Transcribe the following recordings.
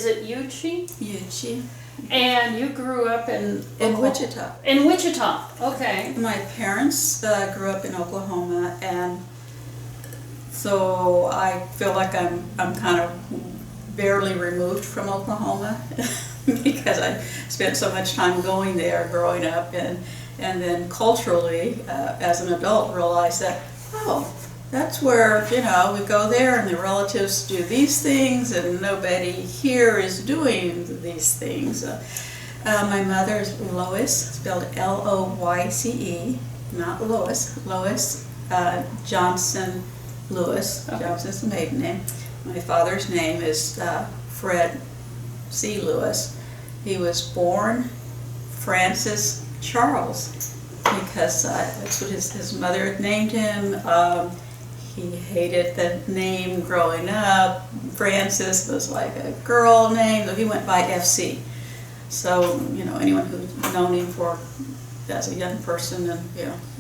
is it Yuchi? Yuchi. And you grew up in Wichita. In Wichita, okay. My parents grew up in Oklahoma, and so I feel like I'm kind of barely removed from Oklahoma because I spent so much time going there growing up, and then culturally as an adult realized that, oh, that's where, we go there and the relatives do these things and nobody here is doing these things. My mother is Lois, spelled L-O-Y-C-E, not Lois, Lois Johnson Lewis. Okay. Johnson's the maiden name. My father's name is Fred C. Lewis. He was born Francis Charles because that's what his mother had named him. He hated the name growing up. Francis was like a girl name, so he went by FC. So, anyone who's known him as a young person, and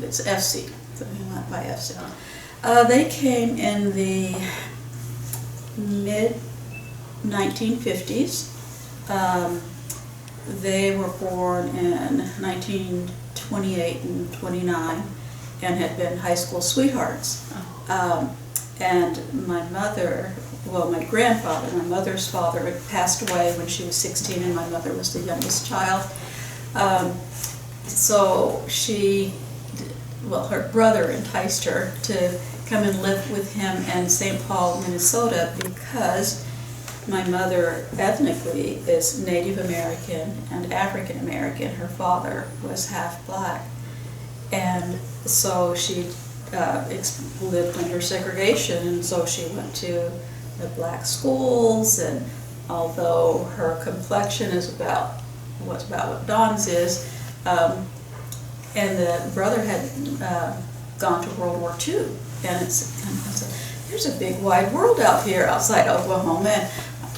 it's FC. So he went by FC. They came in the mid-1950s. They were born in 1928 and 29 and had been high school sweethearts. And my grandfather, my mother's father, had passed away when she was 16 and my mother was the youngest child. So her brother enticed her to come and live with him in St. Paul, Minnesota, because my mother ethnically is Native American and African American. Her father was half black. And so she lived under segregation, and so she went to the black schools, and although her complexion is about what Dawn's is, and the brother had gone to World War II, and there's a big wide world out here outside Oklahoma, and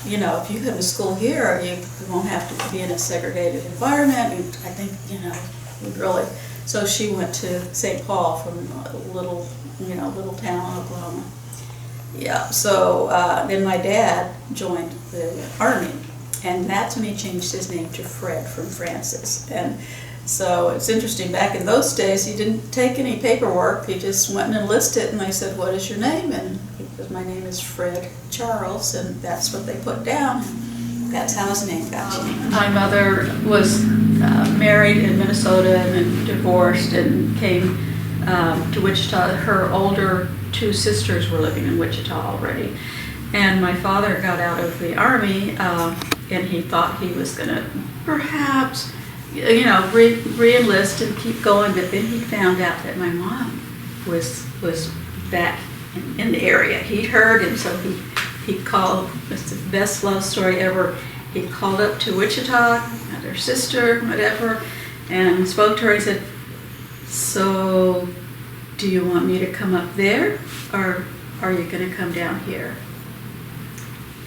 if you go to school here, you won't have to be in a segregated environment. I think, you'd really. So she went to St. Paul from a little town, Oklahoma. Yeah, so then my dad joined the Army, and that's when he changed his name to Fred from Francis. And so it's interesting, back in those days, he didn't take any paperwork, he just went and enlisted, and they said, what is your name? And he said, my name is Fred Charles, and that's what they put down. That's how his name got changed. My mother was married in Minnesota and then divorced and came to Wichita. Her older two sisters were living in Wichita already. And my father got out of the Army and he thought he was going to perhaps, re-enlist and keep going. But then he found out that my mom was back in the area. He'd heard, and so he called. It's the best love story ever. He called up to Wichita, met her sister, whatever, and spoke to her. He said, so do you want me to come up there, or are you going to come down here?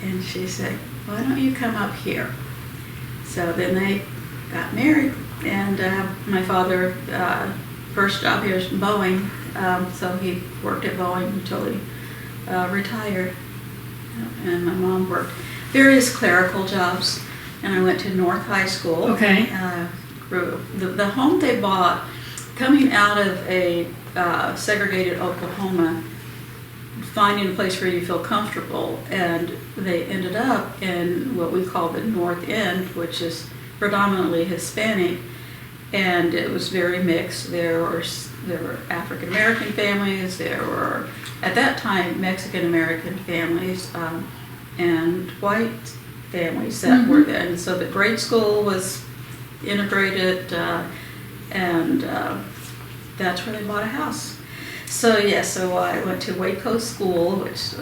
And she said, why don't you come up here? So then they got married, and my father, first job here is Boeing, so he worked at Boeing until he retired. And my mom worked various clerical jobs, and I went to North High School. Okay. The home they bought, coming out of a segregated Oklahoma, finding a place where you feel comfortable, and they ended up in what we call the North End, which is predominantly Hispanic, and it was very mixed. There were African American families, there were at that time Mexican American families, and white families that were there. And so the grade school was integrated, and that's where they bought a house. So so I went to Waco School, which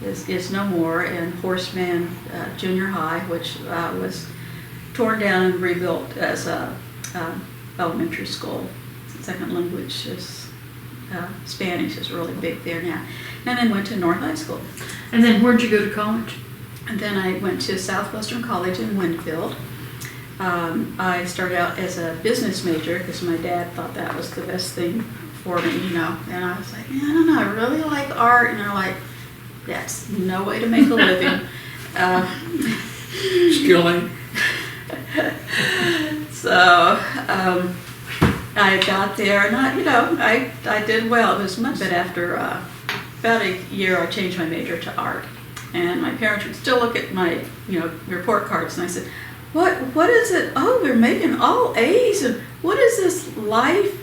is no more, and Horseman Junior High, which was torn down and rebuilt as a elementary school. Second language is Spanish is really big there now. And then went to North High School. And then where'd you go to college? And then I went to Southwestern College in Winfield. I started out as a business major because my dad thought that was the best thing for me, And I was like, I don't know, I really like art. And they're like, that's no way to make a living. Skilling. So I got there, and I did well. It was much, but after about a year, I changed my major to art, and my parents would still look at my report cards, and I said, "What is it? Oh, they're making all A's, and what is this life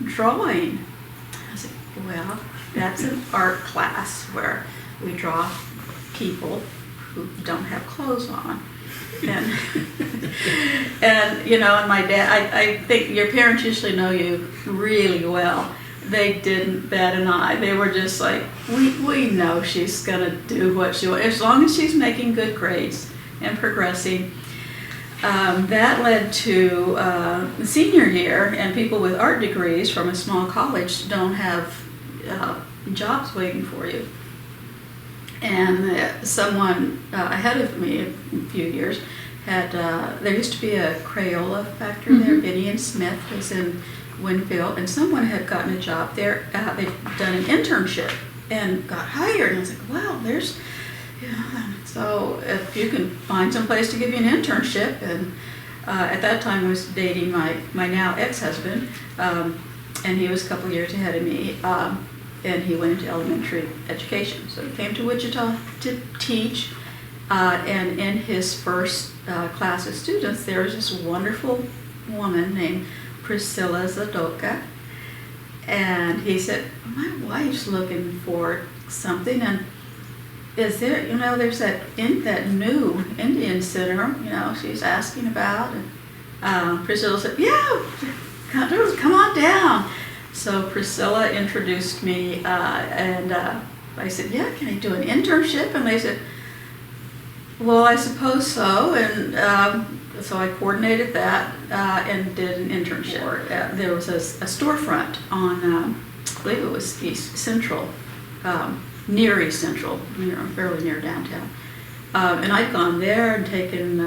drawing?" I said, "Well, that's an art class where we draw people who don't have clothes on." And and my dad, I think your parents usually know you really well. They didn't bat an eye. They were just like, we know she's gonna do what she wants, as long as she's making good grades and progressing. That led to the senior year, and people with art degrees from a small college don't have jobs waiting for you. And someone ahead of me, a few years, had, there used to be a Crayola factory there, Benny and Smith was in Winfield, and someone had gotten a job there. They'd done an internship and got hired, and I was like, wow, there's, so if you can find some place to give you an internship. And at that time I was dating my now ex-husband, and he was a couple years ahead of me. And he went into elementary education. So he came to Wichita to teach, and in his first class of students, there was this wonderful woman named Priscilla Zadoka, and he said, "My wife's looking for something, and is there, there's that new Indian Center, she's asking about." And Priscilla said, "Yeah, come on down." So Priscilla introduced me, and I said, "Yeah, can I do an internship?" And they said, "Well, I suppose so." And so I coordinated that and did an internship. There was a storefront on, I believe it was East Central, near East Central, fairly near downtown. And I'd gone there and taken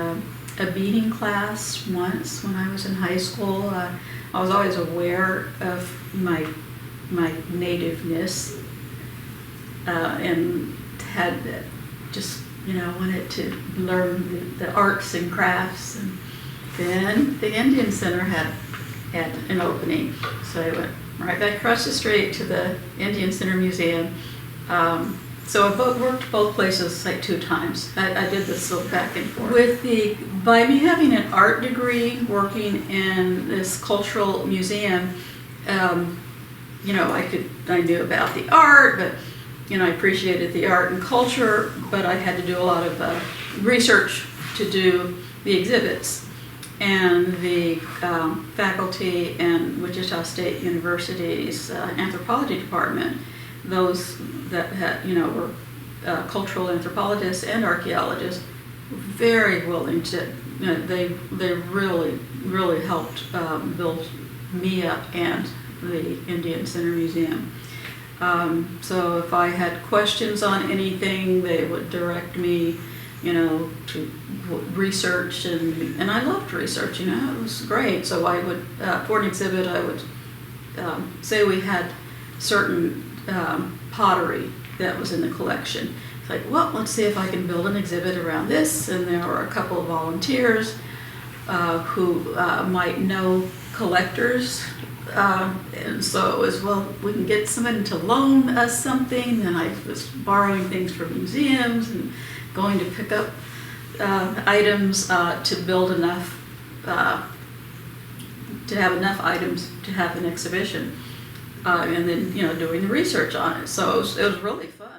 a beading class once when I was in high school. I was always aware of my nativeness, and had just wanted to learn the arts and crafts. And then the Indian Center had an opening, so I went right back across the street to the Indian Center Museum. So I worked both places like 2 times. I did this little back and forth. By me having an art degree, working in this cultural museum, I knew about the art, but I appreciated the art and culture, but I had to do a lot of research to do the exhibits. And the faculty in Wichita State University's anthropology department, those that had, were cultural anthropologists and archaeologists, very willing to, they really helped build me up and the Indian Center Museum. So if I had questions on anything, they would direct me, to research, and I loved research, it was great. So I would, for an exhibit, I would say we had certain pottery that was in the collection. It's like, well, let's see if I can build an exhibit around this. And there were a couple of volunteers who might know collectors. And so it was, well, we can get someone to loan us something. And I was borrowing things from museums and going to pick up items to build enough, to have enough items to have an exhibition. And then, doing the research on it. So it was really fun.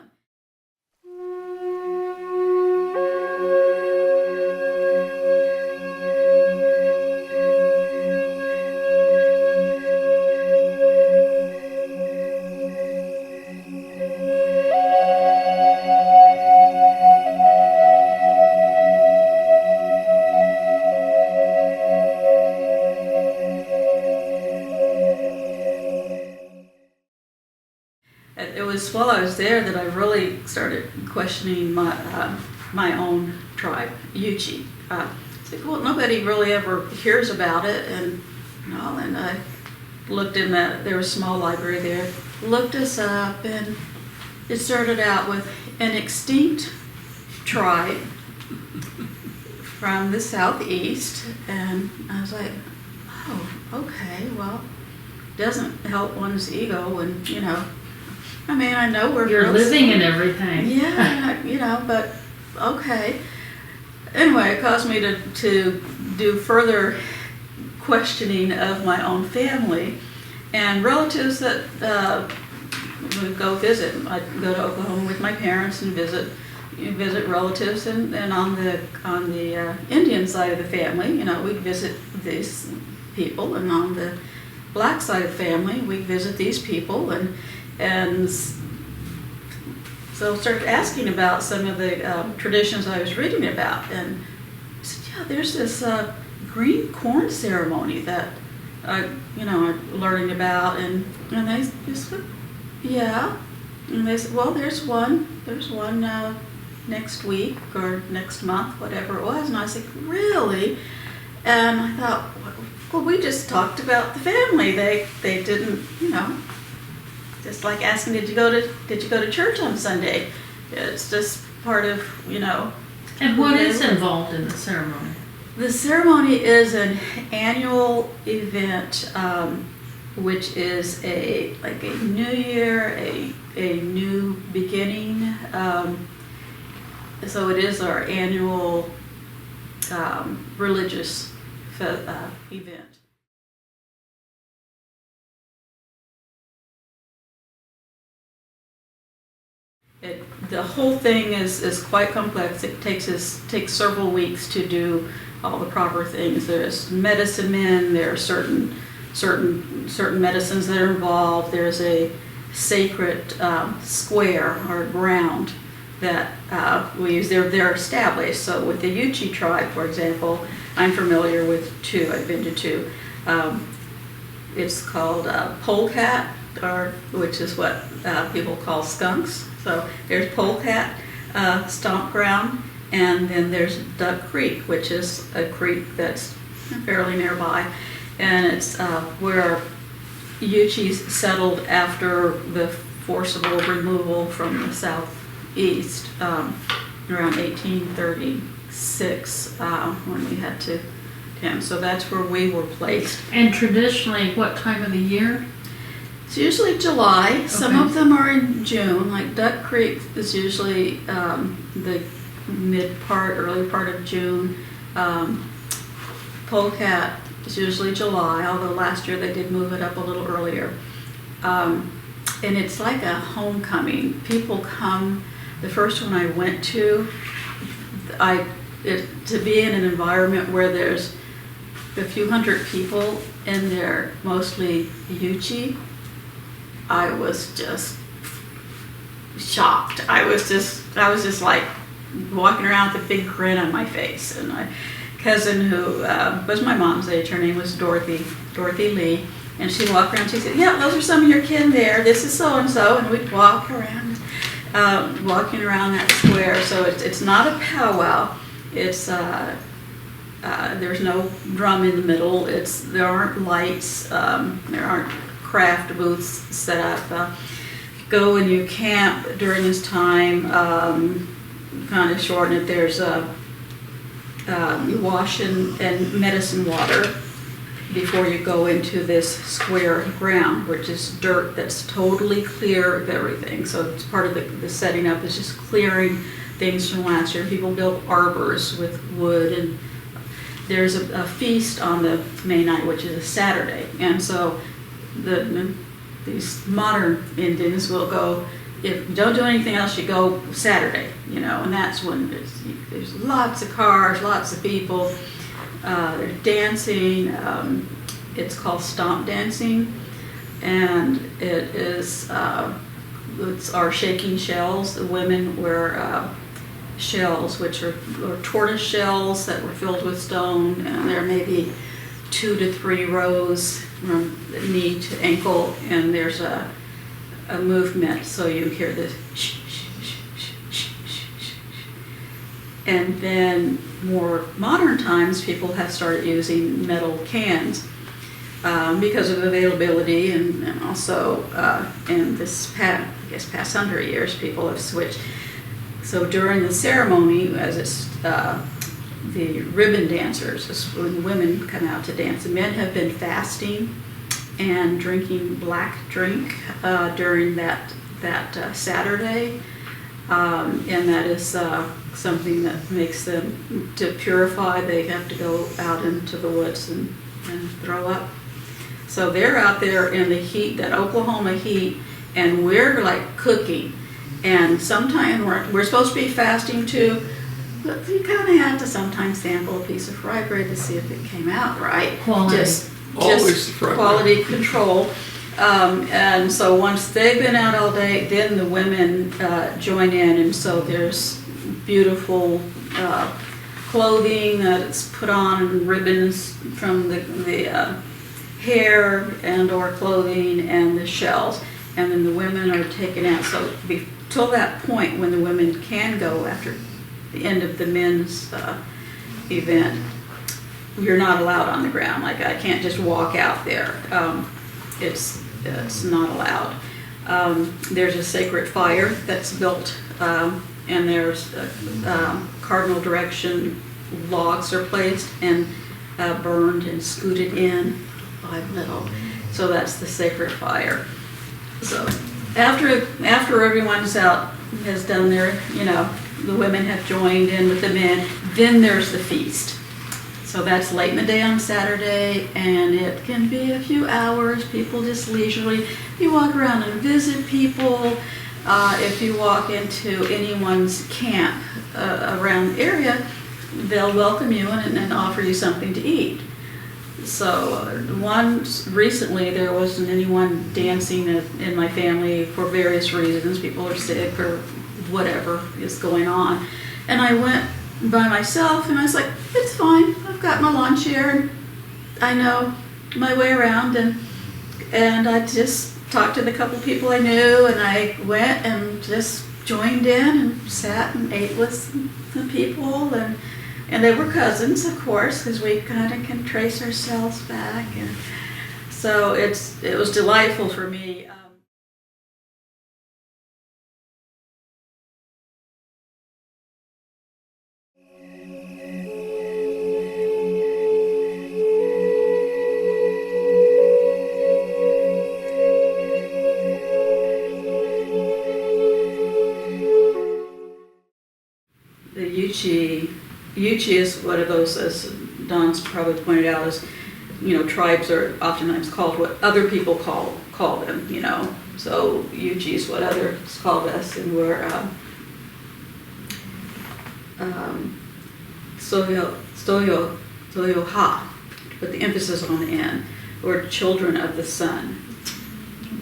It was while I was there that I really started questioning my own tribe, Yuchi. It's like, well, nobody really ever hears about it, and and I looked in there was a small library there, looked us up, and it started out with an extinct tribe from the southeast, and I was like, oh, okay, well, doesn't help one's ego, and I mean, I know we're You're living in everything. yeah, but okay. Anyway, it caused me to do further questioning of my own family and relatives that would go visit. I'd go to Oklahoma with my parents and visit relatives, and on the Indian side of the family, we'd visit these people, and on the black side of the family, we'd visit these people, and so I started asking about some of the traditions I was reading about, and I said, yeah, there's this green corn ceremony that I'm learning about, and they said, yeah, and they said, well, there's one next week or next month, whatever it was, and I said, really? And I thought, well, we just talked about the family. They didn't, just like asking, did you go to church on Sunday? It's just part of, And what is involved in the ceremony? The ceremony is an annual event, which is like a new year, a new beginning. So it is our annual religious event. The whole thing is quite complex. It takes several weeks to do all the proper things. There's medicine men. There are certain medicines that are involved. There's a sacred square or ground that we use. They're established. So with the Yuchi tribe, for example, I'm familiar with two. I've been to two. It's called polecat, which is what people call skunks. So there's Polecat Stomp Ground, and then there's Duck Creek, which is a creek that's fairly nearby, and it's where Yuchis settled after the forcible removal from the southeast around 1836 when we had to camp. So that's where we were placed. And traditionally, what time of the year? It's usually July. Okay. Some of them are in June. Like Duck Creek is usually the early part of June. Polecat is usually July, although last year they did move it up a little earlier. And it's like a homecoming. People come. The first one I went to, to be in an environment where there's a few hundred people and they're mostly Yuchi, I was just shocked. I was just like walking around with a big grin on my face. And my cousin, who was my mom's age, her name was Dorothy Lee, and she walked around. She said, "Yeah, those are some of your kin there. This is so and so," and we'd walk around, walking around that square. So it's not a powwow. It's there's no drum in the middle. There aren't lights. There aren't craft booths set up. Go and you camp during this time. Kind of shorten it. There's you wash in medicine water before you go into this square ground, which is dirt that's totally clear of everything. So it's part of the setting up is just clearing things from last year. People built arbors with wood, and there's a feast on the May night, which is a Saturday. And so these modern Indians will go, if you don't do anything else, you go Saturday, and that's when there's lots of cars, lots of people. They're dancing. It's called stomp dancing, and it's our shaking shells. The women wear shells, which are tortoise shells that were filled with stone, and there may be 2 to 3 rows from knee to ankle, and there's a movement, so you hear this shh, shh, shh, shh, shh, shh, shh. And then more modern times, people have started using metal cans because of availability, and also in this past 100 years, people have switched. So during the ceremony, as it's the ribbon dancers is when the women come out to dance. The men have been fasting and drinking black drink during that Saturday, and that is something that makes them, to purify, they have to go out into the woods and throw up. So they're out there in the heat, that Oklahoma heat, and we're like cooking. And sometimes we're supposed to be fasting too, but you kind of have to sometimes sample a piece of fry bread to see if it came out right. Quality. Always fry bread. Quality control. And so once they've been out all day, then the women join in, and so there's beautiful clothing that's put on, and ribbons from the hair and or clothing and the shells, and then the women are taken out. So till that point when the women can go after the end of the men's event, you're not allowed on the ground. Like, I can't just walk out there. It's not allowed. There's a sacred fire that's built, and there's cardinal direction logs are placed and burned and scooted in by little. So that's the sacred fire. So after everyone's out, has done their, the women have joined in with the men, then there's the feast. So that's late in the day on Saturday, and it can be a few hours. People just leisurely, you walk around and visit people. If you walk into anyone's camp around the area, they'll welcome you and offer you something to eat. So recently there wasn't anyone dancing in my family for various reasons. People are sick or whatever is going on. And I went by myself, and I was like, it's fine. I've got my lawn chair, and I know my way around, and I just talked to the couple people I knew, and I went and just joined in and sat and ate with the people, and they were cousins, of course, because we kind of can trace ourselves back, and so it was delightful for me. Yuchi is one of those, as Don's probably pointed out, is, tribes are oftentimes called what other people call them, So Yuchi is what others called us, and we're Soyo-ha, with the emphasis on the N, or children of the sun,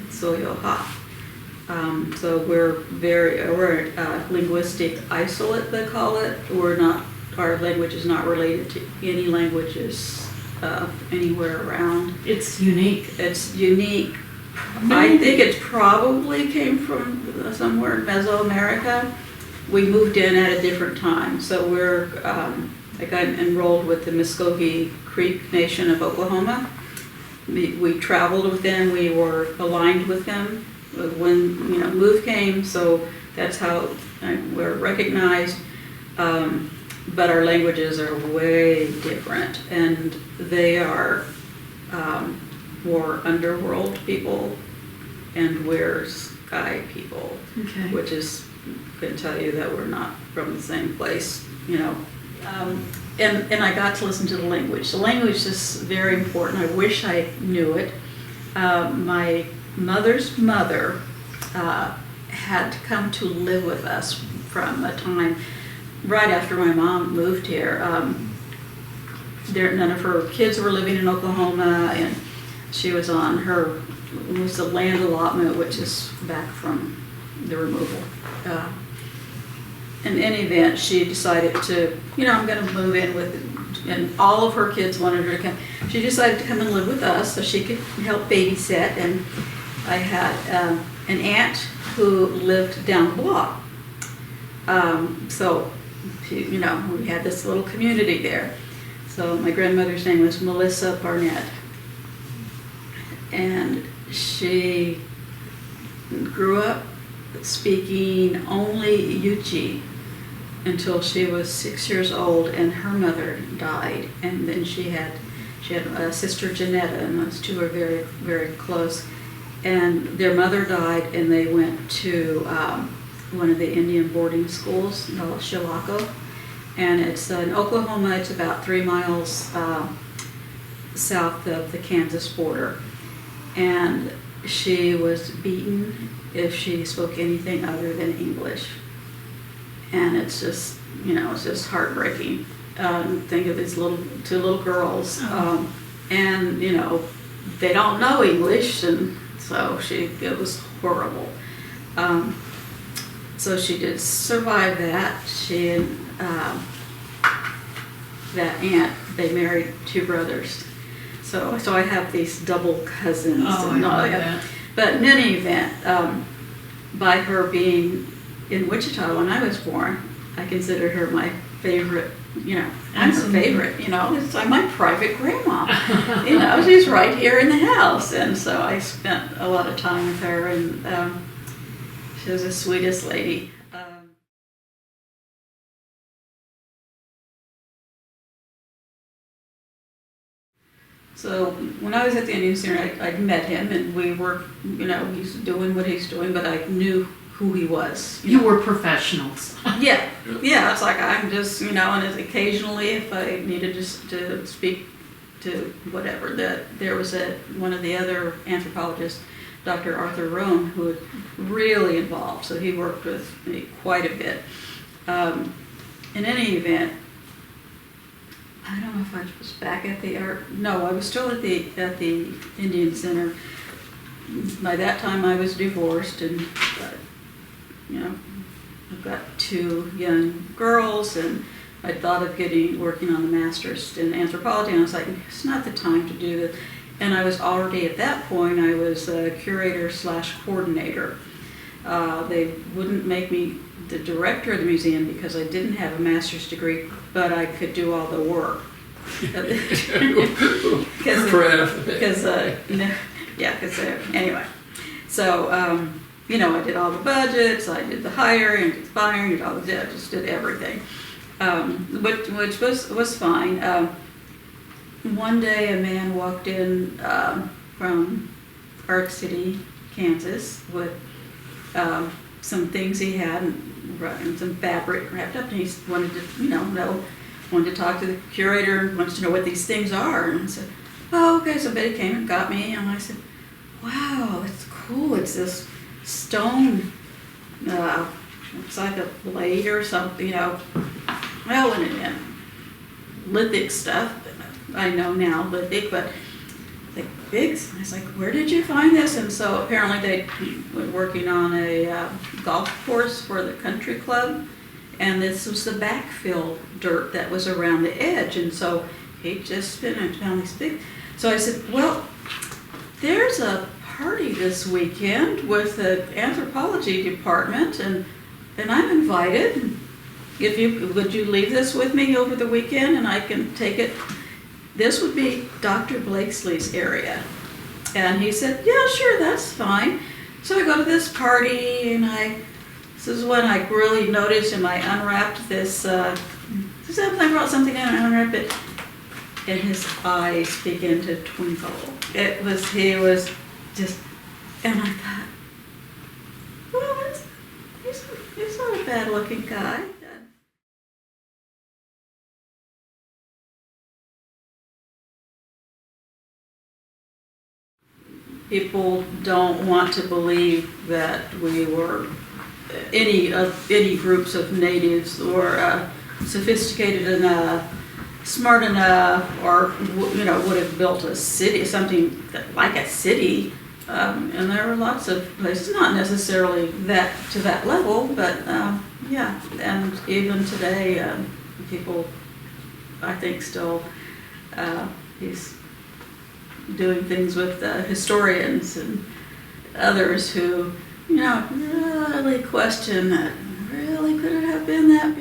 Soyo-ha. So we're linguistic isolate, they call it. Our language is not related to any languages anywhere around. It's unique. It's unique. I think it probably came from somewhere in Mesoamerica. We moved in at a different time. So I'm enrolled with the Muskogee Creek Nation of Oklahoma. We traveled with them. We were aligned with them when move came, so that's how we're recognized, but our languages are way different, and they are more underworld people, and we're sky people. Okay. Which is, I can tell you that we're not from the same place, and I got to listen to the language. The language is very important. I wish I knew it. My mother's mother had to come to live with us from a time right after my mom moved here. None of her kids were living in Oklahoma, and she was on the land allotment, which is back from the removal. In any event, she decided to, I'm going to move in and all of her kids wanted her to come. She decided to come and live with us so she could help babysit, and I had an aunt who lived down the block. So, we had this little community there. So my grandmother's name was Melissa Barnett, and she grew up speaking only Yuchi. until she was 6 years old, and her mother died, and then she had a sister, Janetta, and those two were very, very close. And their mother died, and they went to one of the Indian boarding schools, Chilocco, and it's in Oklahoma. It's about 3 miles south of the Kansas border, and she was beaten if she spoke anything other than English. And it's just, it's just heartbreaking. Think of these two little girls, and they don't know English, and so it was horrible. So she did survive that. She and that aunt, they married 2 brothers. So I have these double cousins. Oh, I know that. But in any event, by her being in Wichita when I was born, I consider her my favorite. I'm her favorite. It's like my private grandma. She's right here in the house, and so I spent a lot of time with her, and she was the sweetest lady. So when I was at the Indian Center, I met him, and we were, he's doing what he's doing, but I knew who he was. You were professionals. Yeah. It's like I'm just, and occasionally if I needed to speak to whatever, that there was one of the other anthropologists, Dr. Arthur Rohn, who was really involved. So he worked with me quite a bit. In any event, I don't know if I was back at no, I was still at the Indian Center. By that time I was divorced, and I've got 2 young girls, and I thought of working on the master's in anthropology, and I was like, it's not the time to do this. And I was already at that point, I was a curator/coordinator. They wouldn't make me the director of the museum because I didn't have a master's degree, but I could do all the work. Anyway, so I did all the budgets, I did the hiring, did the firing, I just did everything, which was fine. One day a man walked in from Park City, Kansas, with some things he had and some fabric wrapped up, and he wanted to, wanted to talk to the curator and wanted to know what these things are. And I said, oh, okay. So Betty came and got me, and I said, wow, it's cool. It's this stone, it's like a blade or something, well, and lithic stuff. I know now, lithic, but like big. I was like, where did you find this? And so apparently they were working on a golf course for the country club, and this was the backfill dirt that was around the edge. And so he just found these big. So I said, well, there's a party this weekend with the anthropology department, and I'm invited. Would you leave this with me over the weekend, and I can take it? This would be Dr. Blakesley's area. And he said, yeah, sure, that's fine. So I go to this party, and this is when I really noticed, and I unwrapped this, I brought something in and I unwrapped it, and his eyes began to twinkle. He was just, and I thought, well, he's not a bad looking guy. People don't want to believe that we were any groups of natives or sophisticated enough, smart enough, or would have built a city, something like a city. And there were lots of places, not necessarily to that level, but yeah. And even today, people, I think, still he's doing things with historians and others who, really question that. Really, could it have been that